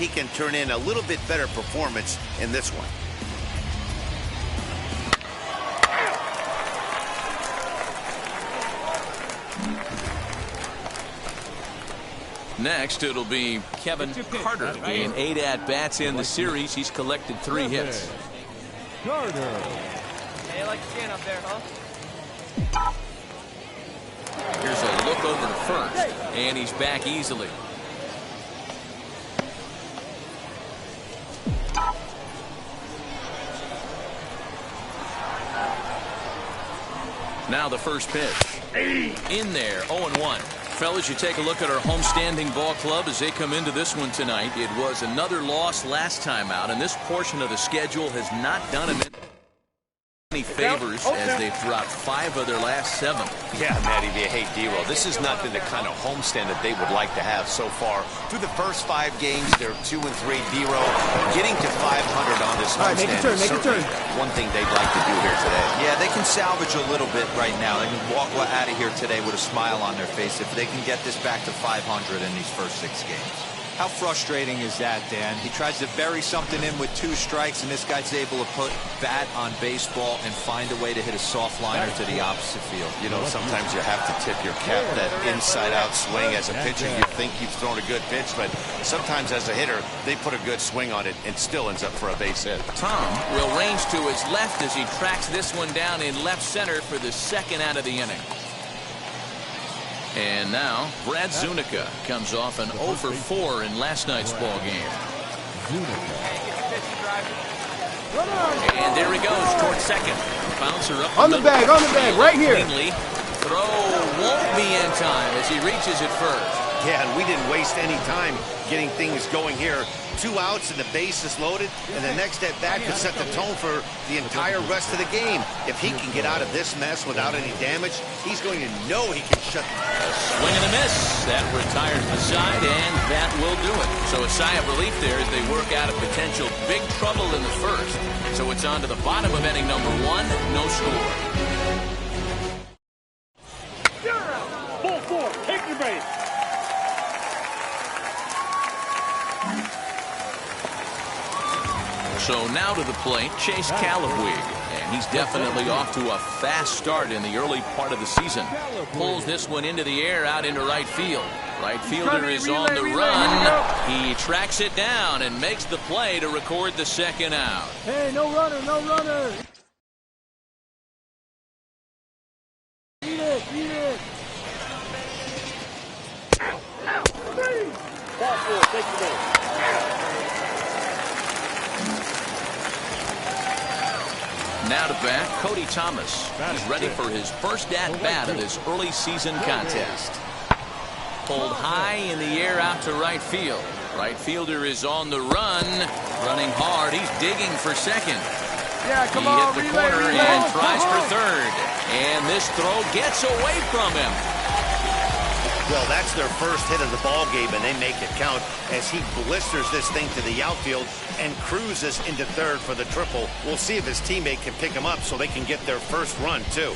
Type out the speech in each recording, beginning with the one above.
he can turn in a little bit better performance in this one. Next, it'll be king-carter. In 8 at-bats in the series, he's collected 3 hits. Carter. Hey, you like to stand up there, huh? Here's a look over to first, and he's back easily. Now the first pitch. In there, 0-1. Fellas, you take a look at our homestanding ball club as they come into this one tonight. It was another loss last time out, and this portion of the schedule has not done them any favors as they've dropped 5 of their last 7. Yeah, Matty, they hate D-Roll. This has not been the kind of homestand that they would like to have so far. Through the first 5 games, they're 2-3 D-Roll. Getting to 500 on this homestand is certainly one thing they'd like to do here today. Yeah, they can salvage a little bit right now. They can walk out of here today with a smile on their face if they can get this back to 500 in these first 6 games. How frustrating is that, Dan? He tries to bury something in with 2 strikes, and this guy's able to put bat on baseball and find a way to hit a soft liner to the opposite field. You know, sometimes you have to tip your cap that inside-out swing. As a pitcher, you think you've thrown a good pitch, but sometimes as a hitter, they put a good swing on it and still ends up for a base hit. Tom will range to his left as he tracks this one down in left center for the 2nd out of the inning. And now, Brad Zuniga comes off an 0 for 4 in last night's ball game. And there he goes towards second. Bouncer up on the bag, right here. Cleanly. Throw won't be in time as he reaches it first. Yeah, and we didn't waste any time getting things going here. 2 outs and the base is loaded, and the next at bat could set the tone for the entire rest of the game. If he can get out of this mess without any damage, he's going to know he can shut. A swing and a miss. That retires the side, and that will do it. So a sigh of relief there as they work out a potential big trouble in the first. So it's on to the bottom of inning number 1, no score. You're out. Ball 4, take the base. So now to the plate, Chase Calawig, and he's definitely off to a fast start in the early part of the season. Pulls this one into the air out into right field. Right fielder is on the run. He tracks it down and makes the play to record the 2nd out. Hey, no runner, no runner. Eat it, eat it. Ball 4, take the base. Now to bat, Cody Thomas. He's ready for his first at-bat of this early season contest. Pulled high in the air out to right field. Right fielder is on the run. Running hard. He's digging for second. Yeah, come on. He hit the corner and tries for third. And this throw gets away from him. Well, that's their first hit of the ball game, and they make it count as he blisters this thing to the outfield and cruises into third for the triple. We'll see if his teammate can pick him up so they can get their first run, too.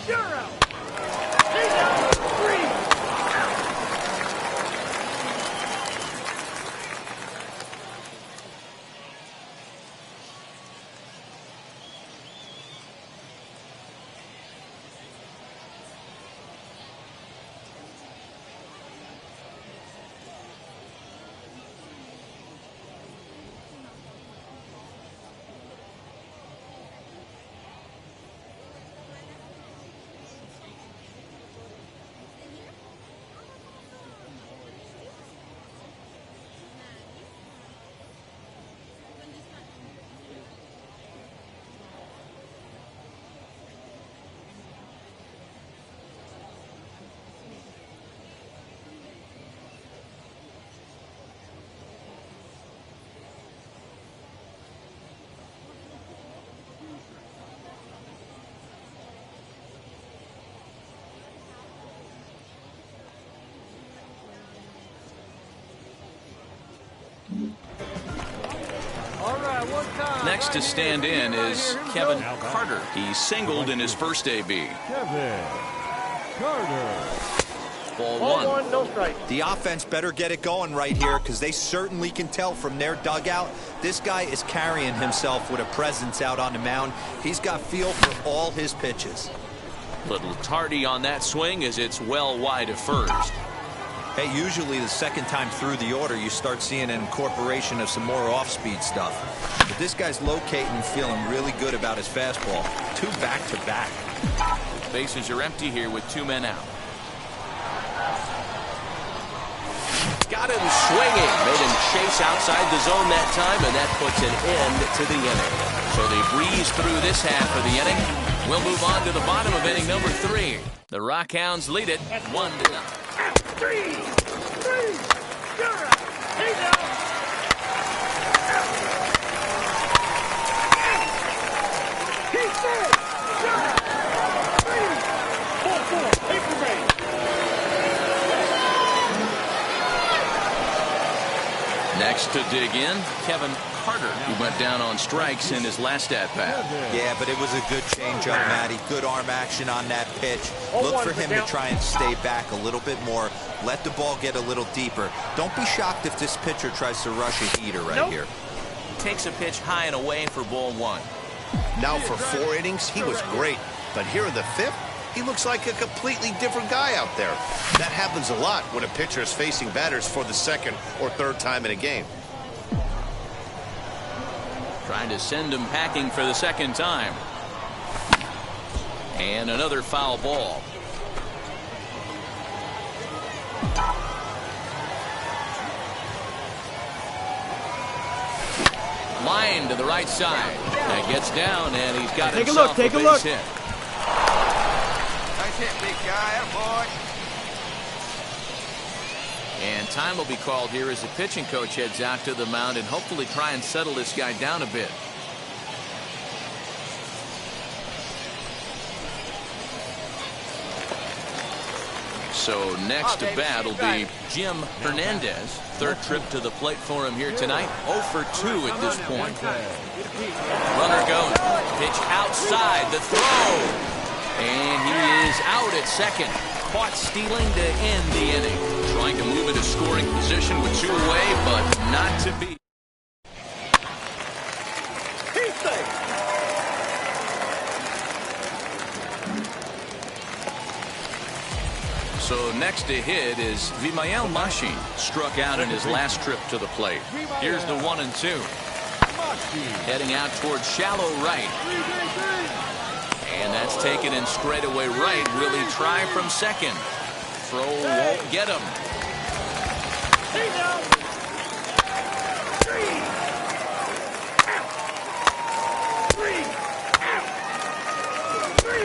You're out. He's out. 3. Next to stand in is Kevin Carter. He singled in his first AB. Kevin Carter. Ball Ball one. one, no strike. The offense better get it going right here because they certainly can tell from their dugout. This guy is carrying himself with a presence out on the mound. He's got feel for all his pitches. Little tardy on that swing as it's well wide of first. Hey, usually the second time through the order, you start seeing an incorporation of some more off-speed stuff. But this guy's locating, feeling really good about his fastball. 2 back-to-back. Bases are empty here with 2 men out. Got him swinging. Made him chase outside the zone that time, and that puts an end to the inning. So they breeze through this half of the inning. We'll move on to the bottom of inning number 3. The Rockhounds lead it 1-0. 3, 3, you're out. He's out. He's dead. You're out. 3, 4, take the base. Next to dig in, Kevin Carter, who went down on strikes in his last at-bat. Yeah, but it was a good changeup, Matty. Good arm action on that pitch. Look for him to try and stay back a little bit more. Let the ball get a little deeper. Don't be shocked if this pitcher tries to rush a heater right here. Takes a pitch high and away for ball 1. Now for 4 innings, he was great. But here in the 5th, he looks like a completely different guy out there. That happens a lot when a pitcher is facing batters for the 2nd or 3rd time in a game. Trying to send him packing for the 2nd time. And another foul ball. Line to the right side. That gets down, and he's got himself a base hit. Nice hit, big guy. Boy. And time will be called here as the pitching coach heads out to the mound and hopefully try and settle this guy down a bit. So next to bat will be Jim Hernandez. 3rd trip to the plate for him here tonight. 0 for 2 at this point. Runner goes. Pitch outside. The throw. And he is out at 2nd. Caught stealing to end the inning. Trying to move into scoring position with 2 away, but not to be. He's safe. So next to hit is Vimael Mashi. Struck out in his last trip to the plate. Here's the 1-2. Heading out towards shallow right. And that's taken in straightaway right. Will he try from 2nd? Throw won't get him. He's out. 3, out. 3, out. 3.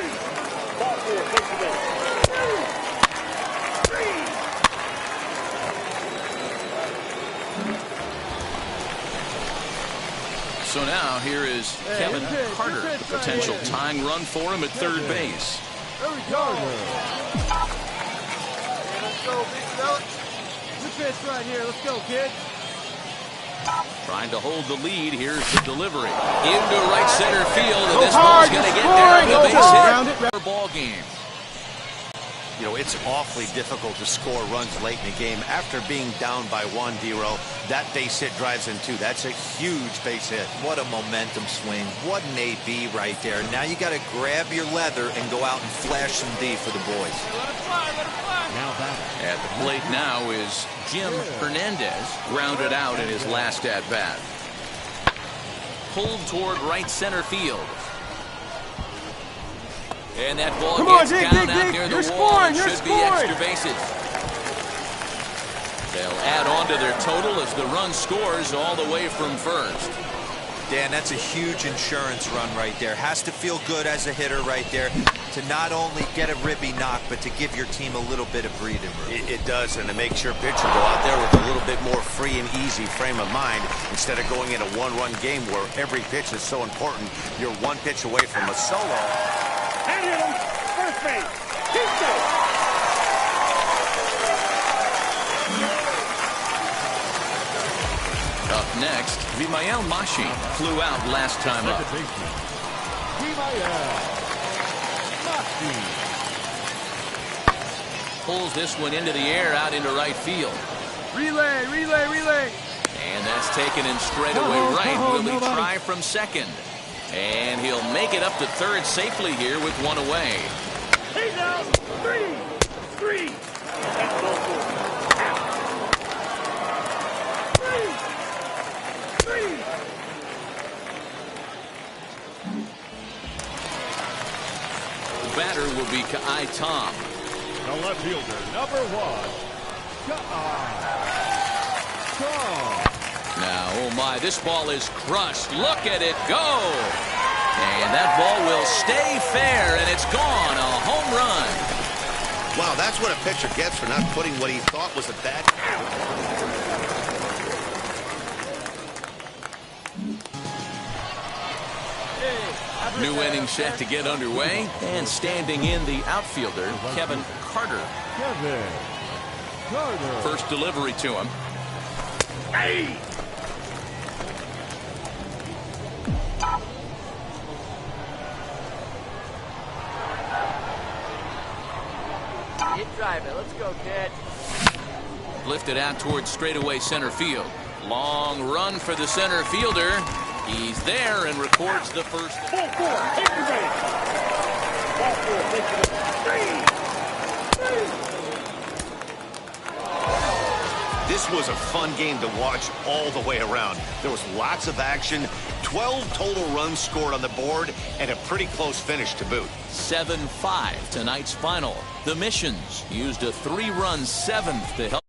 Ball 4, take the base. 3. So now here is Kevin Carter. The potential tying run for him at 3rd base. There we go. Let's go, big fella. Good pitch right here. Let's go, kid. Trying to hold the lead. Here's the delivery. Into right center field, and this ball's going to get there. The base hit. Ball game. You know, it's awfully difficult to score runs late in the game. After being down by 1, D-Row, that base hit drives in 2. That's a huge base hit. What a momentum swing. What an AB right there. Now you got to grab your leather and go out and flash some D for the boys. At the plate now is Jim Hernandez. Grounded out in his last at-bat. Pulled toward right center field. And that ball gets down out near the wall. It should be extra bases. They'll add on to their total as the run scores all the way from 1st. Dan, that's a huge insurance run right there. Has to feel good as a hitter right there to not only get a ribby knock, but to give your team a little bit of breathing room. It does, and it makes your pitcher go out there with a little bit more free and easy frame of mind instead of going in a 1-run game where every pitch is so important. You're 1 pitch away from a solo. And hit him. First base. He's safe. Up next, Vimael Mashi flew out last time up. pulls this one into the air out into right field. Relay, relay, relay. And that's taken in straightaway right. Will he try from second? And he'll make it up to third safely here with one away. He's out. 3. That's ball 4. 3. The batter will be Kai Tom. The left fielder, number 1, Kai Tom. Now, oh my, this ball is crushed. Look at it go. And that ball will stay fair, and it's gone. A home run. Wow, that's what a pitcher gets for not putting what he thought was a bad. New inning set to get underway, and standing in the outfielder, Kevin Carter. Kevin Carter. First delivery to him. Hey! You drive it. Let's go, kid. Lifted out towards straightaway center field. Long run for the center fielder. He's there and records the first. Ball 4. Take the base. Ball 4. Take the base. 3. This was a fun game to watch all the way around. There was lots of action, 12 total runs scored on the board, and a pretty close finish to boot. 7-5 tonight's final. The Missions used a 3-run 7th to help.